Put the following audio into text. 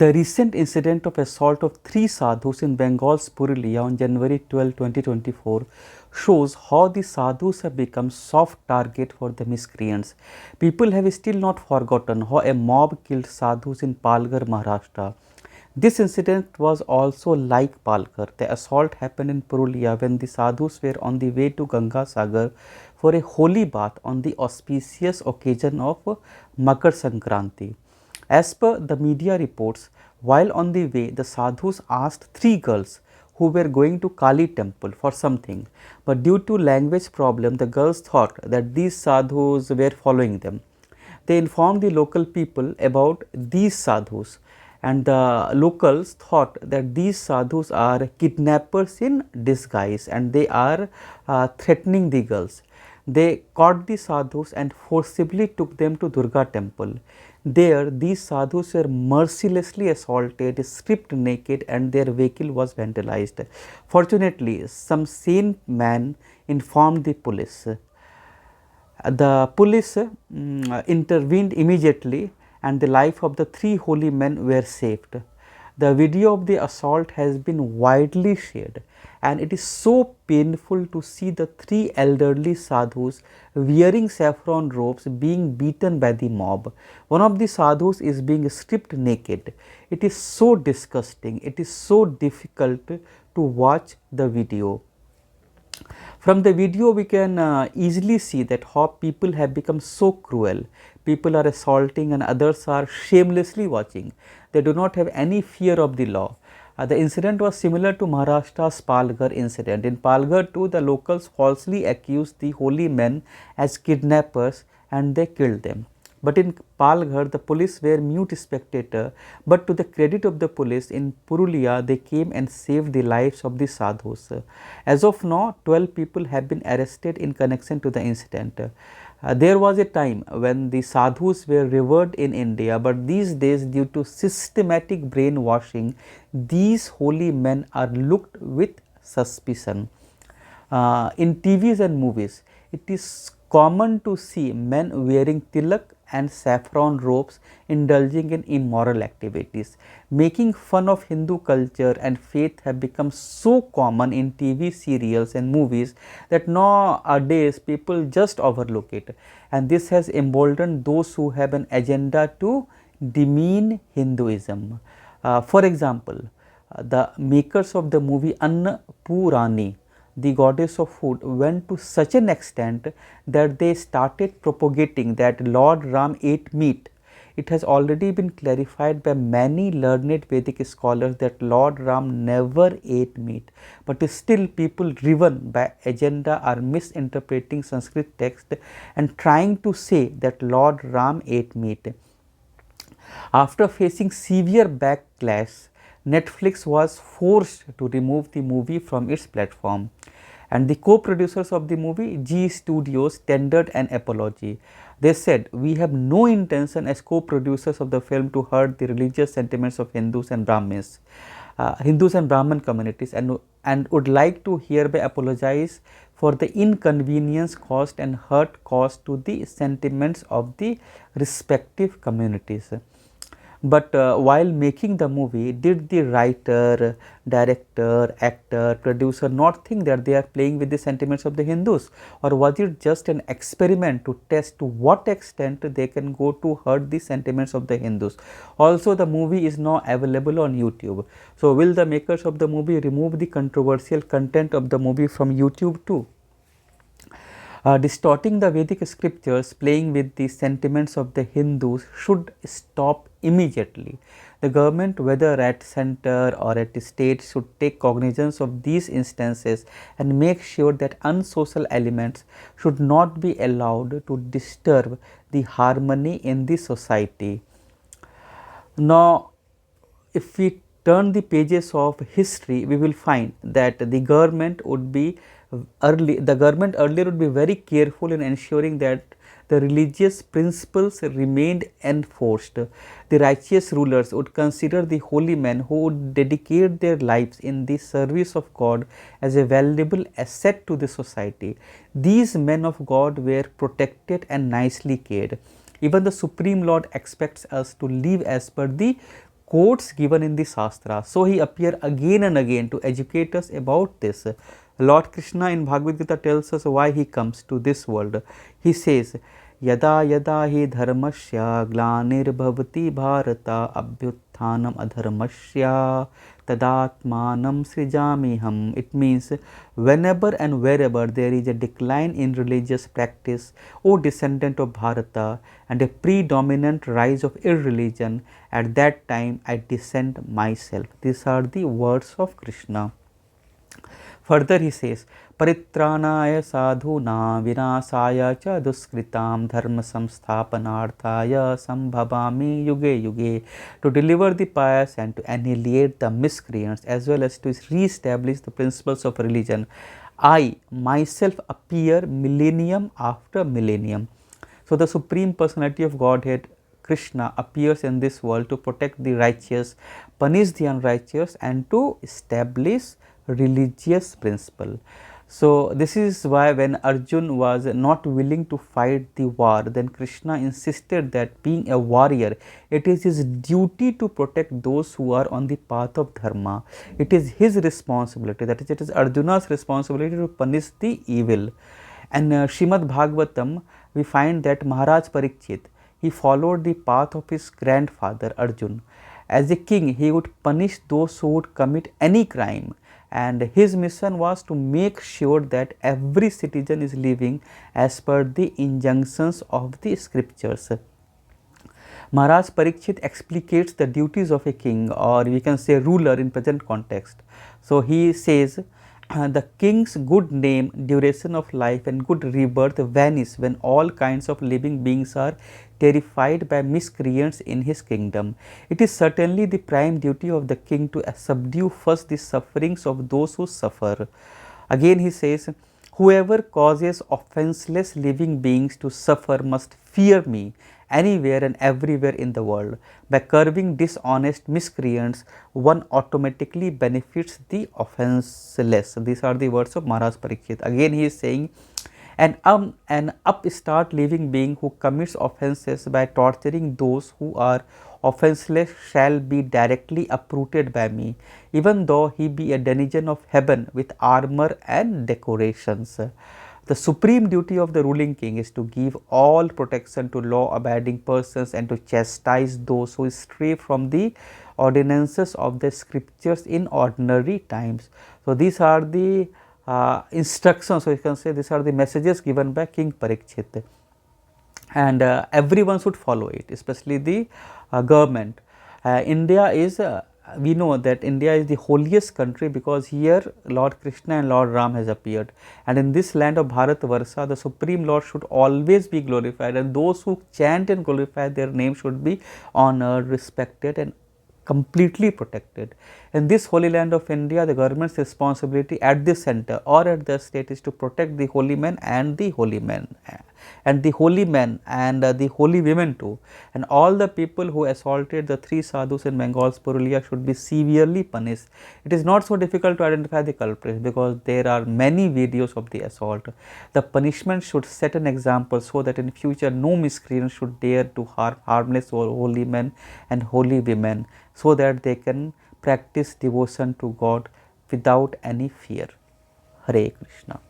The recent incident of assault of 3 sadhus in Bengal's Purulia on January 12, 2024 shows how the sadhus have become soft target for the miscreants. People have still not forgotten how a mob killed sadhus in Palghar, Maharashtra. This incident was also like Palghar. The assault happened in Purulia when the sadhus were on the way to Gangasagar for a holy bath on the auspicious occasion of Makar Sankranti. As per the media reports, while on the way, the sadhus asked 3 girls who were going to Kali temple for something, but due to language problem, the girls thought that these sadhus were following them. They informed the local people about these sadhus, and the locals thought that these sadhus are kidnappers in disguise and they are threatening the girls. They caught the sadhus and forcibly took them to Durga temple. There, these sadhus were mercilessly assaulted, stripped naked, and their vehicle was vandalized. Fortunately, some sane man informed the police. The police intervened immediately and the life of the 3 holy men were saved. The video of the assault has been widely shared, and it is so painful to see the 3 elderly sadhus wearing saffron robes being beaten by the mob. One of the sadhus is being stripped naked. It is so disgusting. It is so difficult to watch the video. From the video, we can easily see that how people have become so cruel. People are assaulting and others are shamelessly watching. They do not have any fear of the law. The incident was similar to Maharashtra's Palghar incident. In Palghar too, the locals falsely accused the holy men as kidnappers and they killed them. But in Palghar, the police were mute spectator, but to the credit of the police, in Purulia, they came and saved the lives of the sadhus. As of now, 12 people have been arrested in connection to the incident. There was a time when the sadhus were revered in India, but these days, due to systematic brainwashing, these holy men are looked with suspicion. In TVs and movies, it is common to see men wearing tilak and saffron robes indulging in immoral activities. Making fun of Hindu culture and faith have become so common in TV serials and movies that nowadays people just overlook it, and this has emboldened those who have an agenda to demean Hinduism. For example, the makers of the movie Annapurani, the goddess of food, went to such an extent that they started propagating that Lord Ram ate meat. It has already been clarified by many learned Vedic scholars that Lord Ram never ate meat, but still people driven by agenda are misinterpreting Sanskrit text and trying to say that Lord Ram ate meat. After facing severe backlash, Netflix was forced to remove the movie from its platform, and the co-producers of the movie, G Studios, tendered an apology. They said, "We have no intention as co-producers of the film to hurt the religious sentiments of Hindus and Brahmins, Hindus and Brahman communities, and would like to hereby apologize for the inconvenience caused and hurt caused to the sentiments of the respective communities." But while making the movie, did the writer, director, actor, producer not think that they are playing with the sentiments of the Hindus, or was it just an experiment to test to what extent they can go to hurt the sentiments of the Hindus? Also, the movie is now available on YouTube. So, will the makers of the movie remove the controversial content of the movie from YouTube too? Distorting the Vedic scriptures, playing with the sentiments of the Hindus should stop immediately. The government, whether at center or at state, should take cognizance of these instances and make sure that unsocial elements should not be allowed to disturb the harmony in the society. Now, if we turn the pages of history, we will find that the government earlier would be very careful in ensuring that the religious principles remained enforced. The righteous rulers would consider the holy men who would dedicate their lives in the service of God as a valuable asset to the society. These men of God were protected and nicely cared. Even the Supreme Lord expects us to live as per the quotes given in the Shastra. So he appear again and again to educate us about this. Lord Krishna in Bhagavad Gita tells us why he comes to this world. He says, Yada yada hi dharmasya glanirbhavati bharata abhyutthanam adharmasya tadatmanam srijamiham. It means whenever and wherever there is a decline in religious practice, O descendant of Bharata, and a predominant rise of irreligion, at that time I descend myself. These are the words of Krishna. Further he says, Paritranaya sadhuna vinasaya cha duskritam dharma samsthapanarthaya sambhavami yuge yuge. To deliver the pious and to annihilate the miscreants as well as to re-establish the principles of religion, I myself appear millennium after millennium. So the Supreme Personality of Godhead, Krishna, appears in this world to protect the righteous, punish the unrighteous, and to establish religious principle. So this is why when Arjun was not willing to fight the war, then Krishna insisted that being a warrior, it is his duty to protect those who are on the path of dharma. It is his responsibility, that is, it is Arjuna's responsibility to punish the evil. And Srimad Bhagavatam, we find that Maharaj Parikshit, he followed the path of his grandfather Arjun. As a king, he would punish those who would commit any crime, and his mission was to make sure that every citizen is living as per the injunctions of the scriptures. Maharaj Parikshit explicates the duties of a king, or we can say ruler in present context. So he says, the king's good name, duration of life and good rebirth vanish when all kinds of living beings are terrified by miscreants in his kingdom. It is certainly the prime duty of the king to subdue first the sufferings of those who suffer. Again he says, whoever causes offenseless living beings to suffer must fear me anywhere and everywhere in the world. By curbing dishonest miscreants, one automatically benefits the offenseless. These are the words of Maharaj Parikshit. Again he is saying, an upstart living being who commits offenses by torturing those who are offenseless shall be directly uprooted by me, even though he be a denizen of heaven with armor and decorations. The supreme duty of the ruling king is to give all protection to law-abiding persons and to chastise those who stray from the ordinances of the scriptures in ordinary times. So these are the instructions, so you can say these are the messages given by King Parikshit, and everyone should follow it, especially the government. India is we know that India is the holiest country because here Lord Krishna and Lord Ram has appeared, and in this land of Bharatvarsha the Supreme Lord should always be glorified, and those who chant and glorify their name should be honored, respected and completely protected. In this holy land of India, the government's responsibility at the center or at the state is to protect the holy men and the holy men and the holy men and the holy women too, and all the people who assaulted the three sadhus in Bengal's Purulia should be severely punished. It is not so difficult to identify the culprits because there are many videos of the assault. The punishment should set an example so that in future no miscreant should dare to harm harmless or holy men and holy women, so that they can practice devotion to God without any fear. Hare Krishna.